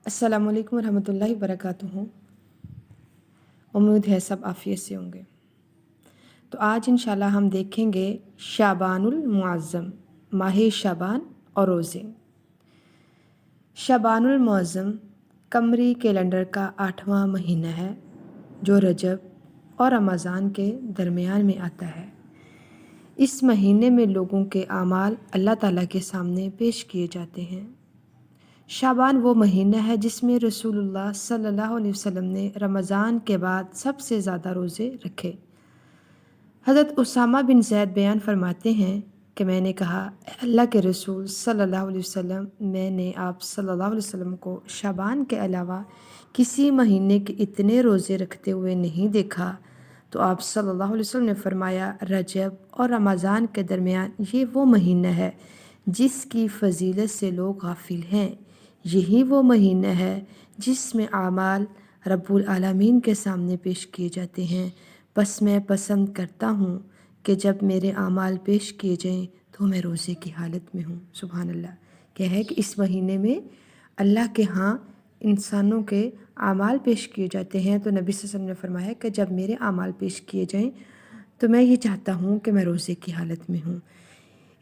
अस्सलामु अलैकुम रहमतुल्लाहि वबरकातुहू। उम्मीद है सब आफ़ियत से होंगे। तो आज इंशाल्लाह हम देखेंगे शाबानुल मुअज़्ज़म, माह शाबान और रोज़े। शाबानुल मुअज़्ज़म कमरी कैलेंडर का 8वां महीना है जो रजब और रमज़ान के दरमियान में आता है। इस महीने में लोगों के आमाल अल्लाह ताला के सामने पेश किए जाते हैं। शाबान वो महीना है जिसमें रसूलुल्लाह सल्लल्लाहु अलैहि वसल्लम ने रमज़ान के बाद सबसे ज़्यादा रोज़े रखे। हज़रत उसामा बिन ज़ैद बयान फरमाते हैं कि मैंने कहा, अल्लाह के रसूल सल्लल्लाहु अलैहि वसल्लम, मैंने आप सल्लल्लाहु अलैहि वसल्लम को शाबान के अलावा किसी महीने के इतने रोज़े रखते हुए नहीं देखा। तो आप सल्लल्लाहु अलैहि वसल्लम ने फरमाया, रजब और रमज़ान के दरमियान ये वो महीना है जिसकी फ़जीलत से लोग गाफिल हैं। यही वो महीना है जिसमें आमाल रब्बुल आलमीन के सामने पेश किए जाते हैं। बस मैं पसंद करता हूँ कि जब मेरे आमाल पेश किए जाएं तो मैं रोज़े की हालत में हूँ। सुभान अल्लाह। क्या है कि इस महीने में अल्लाह के यहाँ इंसानों के आमाल पेश किए जाते हैं। तो नबी सल्लल्लाहु अलैहि वसल्लम ने फरमाया कि जब मेरे आमाल पेश किए जाएं तो मैं ये चाहता हूँ कि मैं रोज़े की हालत में हूँ।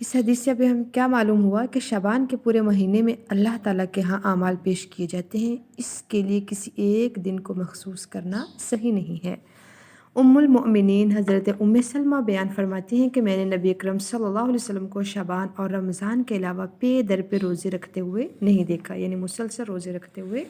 इस हदीस से अभी हम क्या मालूम हुआ कि शबान के पूरे महीने में अल्लाह ताला के यहाँ आमाल पेश किए जाते हैं। इसके लिए किसी एक दिन को मखसूस करना सही नहीं है। उम्मुल मोमिनीन हज़रत उम्मे सलमा बयान फरमाती हैं कि मैंने नबी अकरम सल्लल्लाहु अलैहि वसल्लम को शबान और रमज़ान के अलावा पे दर पे रोज़े रखते हुए नहीं देखा, यानी मुसलसल रोज़े रखते हुए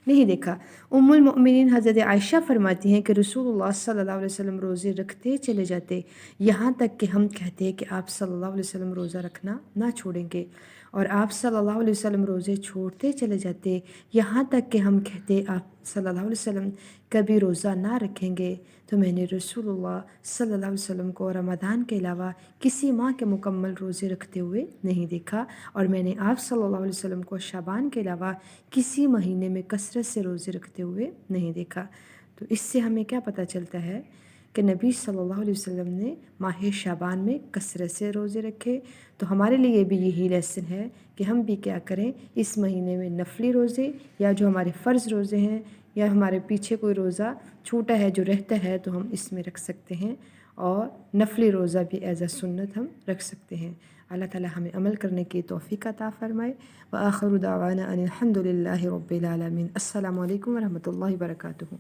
नहीं देखा। उम्मुल मोमिनीन हज़रत आयशा फरमाती हैं कि रसूलुल्लाह सल्लल्लाहु अलैहि वसल्लम रोज़े रखते चले जाते, यहाँ तक कि हम कहते हैं कि आप सल्लल्लाहु अलैहि वसल्लम रोज़ा रखना ना छोड़ेंगे, और आप सल्लल्लाहु अलैहि वसल्लम रोज़े छोड़ते चले जाते, यहाँ तक कि हम कहते आप सल्लल्लाहु अलैहि वसल्लम कभी रोज़ा ना रखेंगे। तो मैंने रसूलुल्लाह सल्लल्लाहु अलैहि वसल्लम को रमज़ान के अलावा किसी माह के मुकम्मल रोज़े रखते हुए नहीं देखा, और मैंने आप सल्लल्लाहु अलैहि वसल्लम को शाबान के अलावा किसी महीने में कसरत से रोज़े रखते हुए नहीं देखा। तो इससे हमें क्या पता चलता है कि नबी सल्लल्लाहु अलैहि वसल्लम ने माह शाबान में कसरत से रोज़े रखे। तो हमारे लिए भी यही लेसन है कि हम भी क्या करें, इस महीने में नफली रोज़े या जो हमारे फ़र्ज़ रोज़े हैं या हमारे पीछे कोई रोज़ा छूटा है जो रहता है तो हम इसमें रख सकते हैं, और नफली रोज़ा भी एज़ अ सुन्नत हम रख सकते हैं। अल्लाह ताला हमें अमल करने की तौफ़ीक़ अता फ़रमाए। व आख़िरु दावाना अनिल हम्दुलिल्लाहि रब्बिल आलमीन। अस्सलामु अलैकुम व रहमतुल्लाहि व बरकातुहू।